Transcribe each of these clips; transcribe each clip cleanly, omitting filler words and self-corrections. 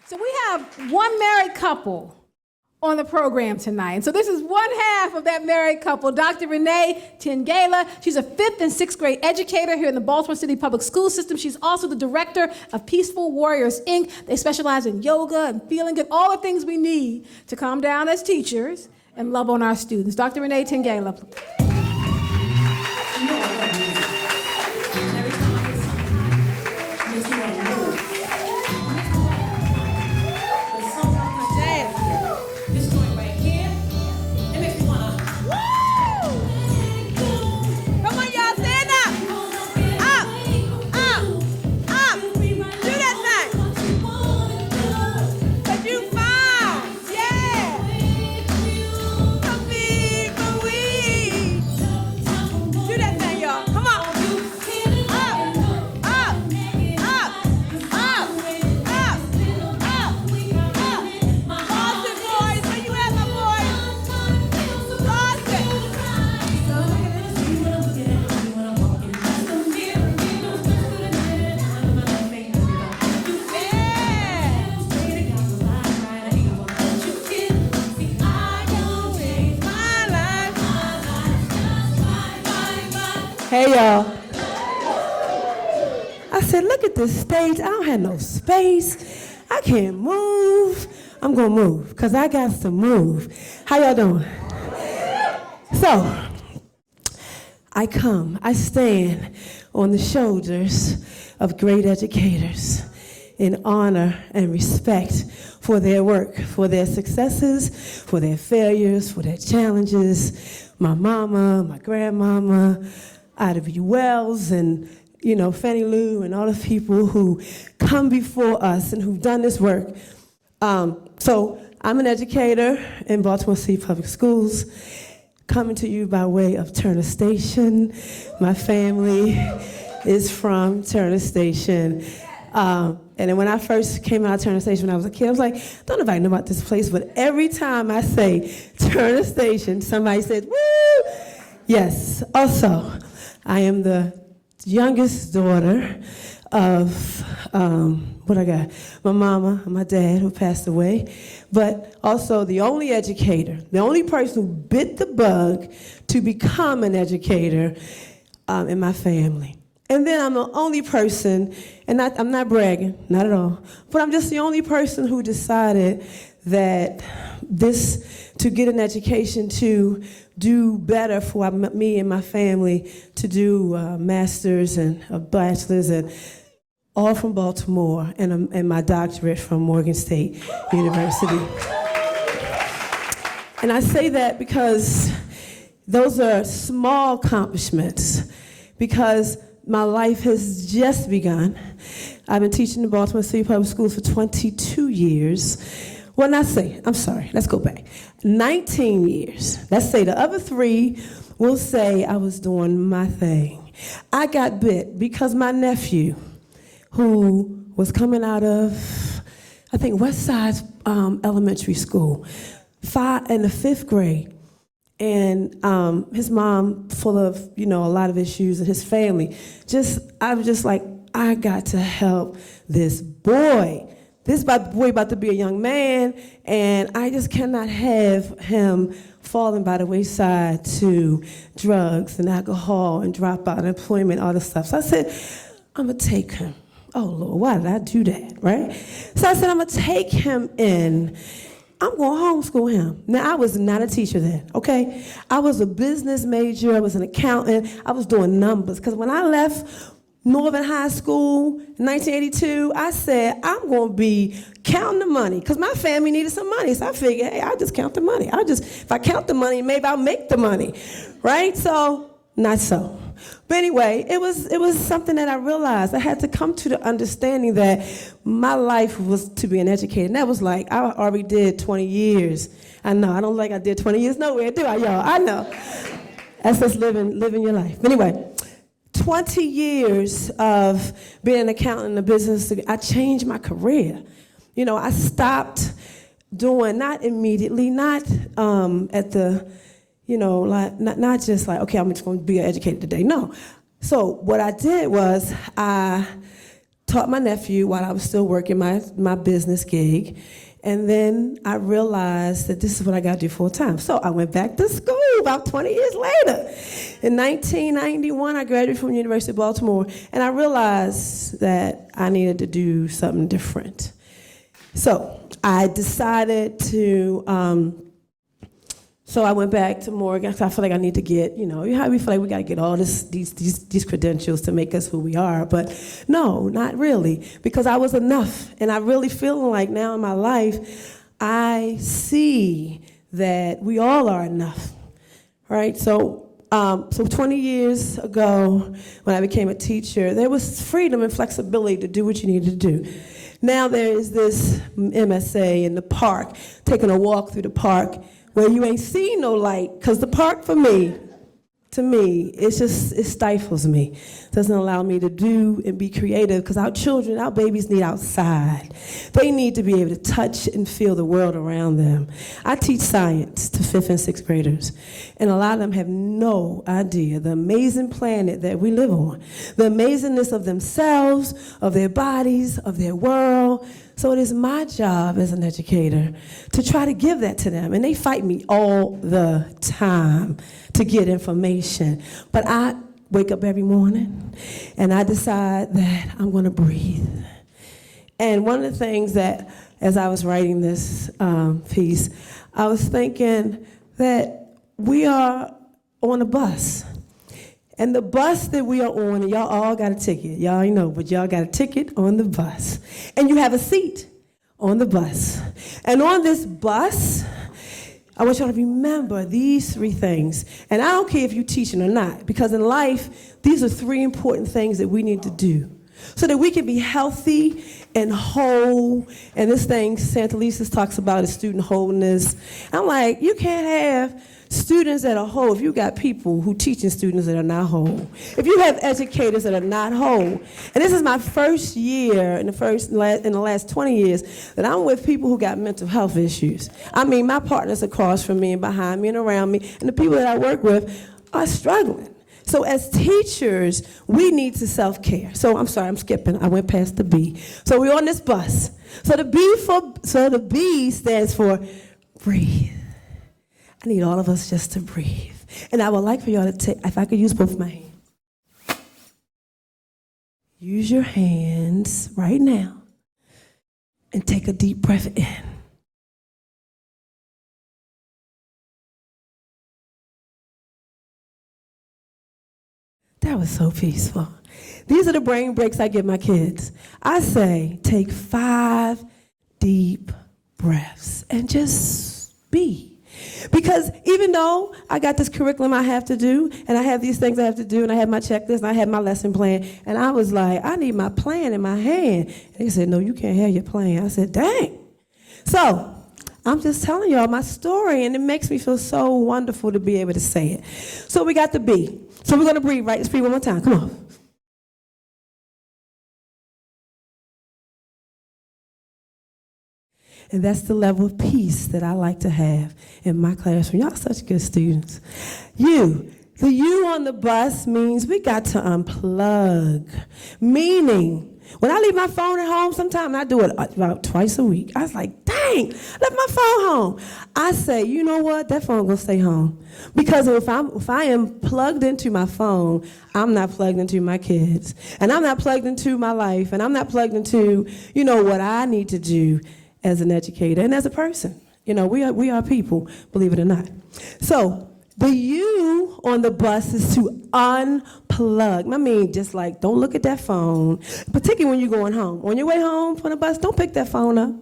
So we have one married couple on the program tonight. And so this is one half of that married couple, Dr. Renee Tengella. She's a 5th and 6th grade educator here in the Baltimore City Public School System. She's also the director of Peaceful Warriors, Inc. They specialize in yoga and feeling good, all the things we need to calm down as teachers and love on our students. Dr. Renee Tengella. Hey, y'all. I said, look at this stage. I don't have no space. I can't move. I'm going to move because I got to move. How y'all doing? So, I stand on the shoulders of great educators in honor and respect for their work, for their successes, for their failures, for their challenges. My mama, my grandmama, Ida B. Wells, and Fannie Lou, and all the people who come before us and who've done this work. So I'm an educator in Baltimore City Public Schools, coming to you by way of Turner Station. My family is from Turner Station. And then when I first came out of Turner Station when I was a kid, I was like, don't nobody know about this place, but every time I say Turner Station, somebody says, woo! Yes, also, I am the youngest daughter of, my mama and my dad who passed away, but also the only educator, the only person who bit the bug to become an educator in my family. And then I'm the only person, and I'm not bragging, not at all, but I'm just the only person who decided that to get an education, to do better for me and my family, to do masters and a bachelor's, and all from Baltimore, and my doctorate from Morgan State University. And I say that because those are small accomplishments, because my life has just begun. I've been teaching in Baltimore City Public Schools for 22 years. Well, let's go back. 19 years. Let's say the other 3 will say I was doing my thing. I got bit because my nephew, who was coming out of, I think, West Side Elementary School, in the 5th grade, and his mom, full of, a lot of issues, and his family, I was just like, I got to help this boy. This boy about to be a young man, and I just cannot have him falling by the wayside to drugs and alcohol and drop out of employment, all this stuff. So I said, I'm gonna take him. Oh Lord, why did I do that, right? So I said, I'm gonna take him in. I'm gonna homeschool him. Now, I was not a teacher then, okay? I was a business major, I was an accountant, I was doing numbers, because when I left Northern High School in 1982, I said, I'm going to be counting the money, because my family needed some money. So I figured, hey, I'll just count the money. If I count the money, maybe I'll make the money, right? So, not so. But anyway, it was something that I realized. I had to come to the understanding that my life was to be an educator. And that was like, I already did 20 years. I know, I don't like I did 20 years nowhere, do I, y'all? I know. That's just living your life. But anyway, 20 years of being an accountant in the business, I changed my career. I stopped doing, not immediately, not at the, not just like, okay, I'm just going to be an educator today. No. So what I did was I taught my nephew while I was still working my business gig. And then I realized that this is what I got to do full time. So I went back to school about 20 years later. In 1991, I graduated from the University of Baltimore, and I realized that I needed to do something different. So I decided to, so I went back to Morgan. I feel like I need to get, how we feel like we got to get all these credentials to make us who we are. But no, not really, because I was enough. And I really feeling like now in my life, I see that we all are enough, right? So 20 years ago, when I became a teacher, there was freedom and flexibility to do what you needed to do. Now there is this MSA in the park, taking a walk through the park, where you ain't seen no light, because the park to me, it stifles me. It doesn't allow me to do and be creative, because our children, our babies need outside. They need to be able to touch and feel the world around them. I teach science to 5th and 6th graders, and a lot of them have no idea the amazing planet that we live on, the amazingness of themselves, of their bodies, of their world. So it is my job as an educator to try to give that to them. And they fight me all the time to get information. But I wake up every morning and I decide that I'm going to breathe. And one of the things that, as I was writing this piece, I was thinking that we are on a bus. And the bus that we are on, and y'all all got a ticket. Y'all ain't know, but y'all got a ticket on the bus. And you have a seat on the bus. And on this bus, I want y'all to remember these 3 things. And I don't care if you're teaching or not, because in life, these are 3 important things that we need to do so that we can be healthy and whole. And this thing Santa Lisa talks about is student wholeness. I'm like, you can't have students that are whole if you got people who teaching students that are not whole. If you have educators that are not whole. And this is my first year in the last 20 years that I'm with people who got mental health issues. I mean, my partners across from me and behind me and around me, and the people that I work with are struggling. So as teachers, we need to self-care. So I'm sorry, I'm skipping. I went past the B. So we're on this bus. So the B stands for breathe. I need all of us just to breathe. And I would like for y'all to take, if I could use both my hands. Use your hands right now and take a deep breath in. That was so peaceful. These are the brain breaks I give my kids. I say, take 5 deep breaths and just be. Because even though I got this curriculum I have to do, and I have these things I have to do, and I have my checklist, and I have my lesson plan, and I was like, I need my plan in my hand. And they said, no, you can't have your plan. I said, dang. So I'm just telling y'all my story, and it makes me feel so wonderful to be able to say it. So we got the B. So we're going to breathe, right? Let's breathe one more time. Come on. And that's the level of peace that I like to have in my classroom. Y'all such good students. The U on the bus means we got to unplug. Meaning, when I leave my phone at home, sometimes I do it about twice a week. I was like, dang, left my phone home. I say, you know what? That phone gonna stay home. Because if I am plugged into my phone, I'm not plugged into my kids. And I'm not plugged into my life. And I'm not plugged into, what I need to do as an educator and as a person. We are people, believe it or not. So the U on the bus is to unplug. I mean, just like, don't look at that phone, particularly when you're going home. On your way home from the bus, don't pick that phone up.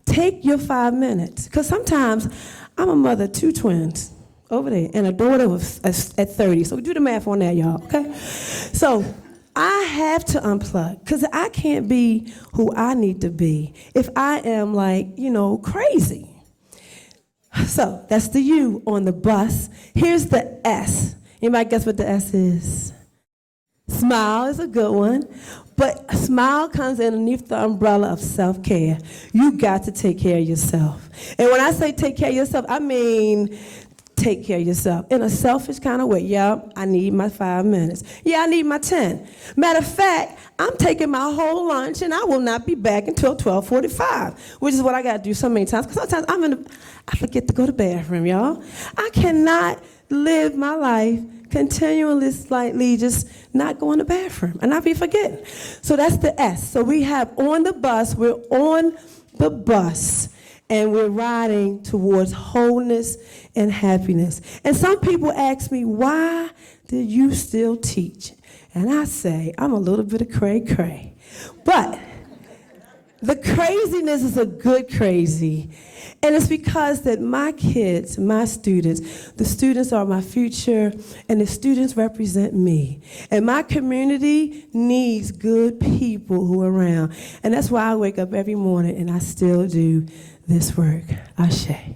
Take your 5 minutes. Because sometimes I'm a mother of 2 twins over there and a daughter at 30. So do the math on that, y'all, okay? So I have to unplug because I can't be who I need to be if I am crazy. So that's the U on the bus. Here's the S. Anybody guess what the S is? Smile is a good one, but smile comes underneath the umbrella of self-care. You got to take care of yourself. And when I say take care of yourself, I mean take care of yourself in a selfish kind of way. Yeah, I need my 5 minutes. Yeah, I need my 10. Matter of fact, I'm taking my whole lunch and I will not be back until 12:45, which is what I got to do so many times. Because sometimes I forget to go to the bathroom, y'all. I cannot live my life continually, slightly, just not going to the bathroom. And I be forgetting. So that's the S. So we have on the bus, we're on the bus, and we're riding towards wholeness and happiness. And some people ask me, why do you still teach? And I say, I'm a little bit of cray-cray. But the craziness is a good crazy. And it's because that my kids, my students, the students are my future, and the students represent me. And my community needs good people who are around. And that's why I wake up every morning and I still do this work. Ashe.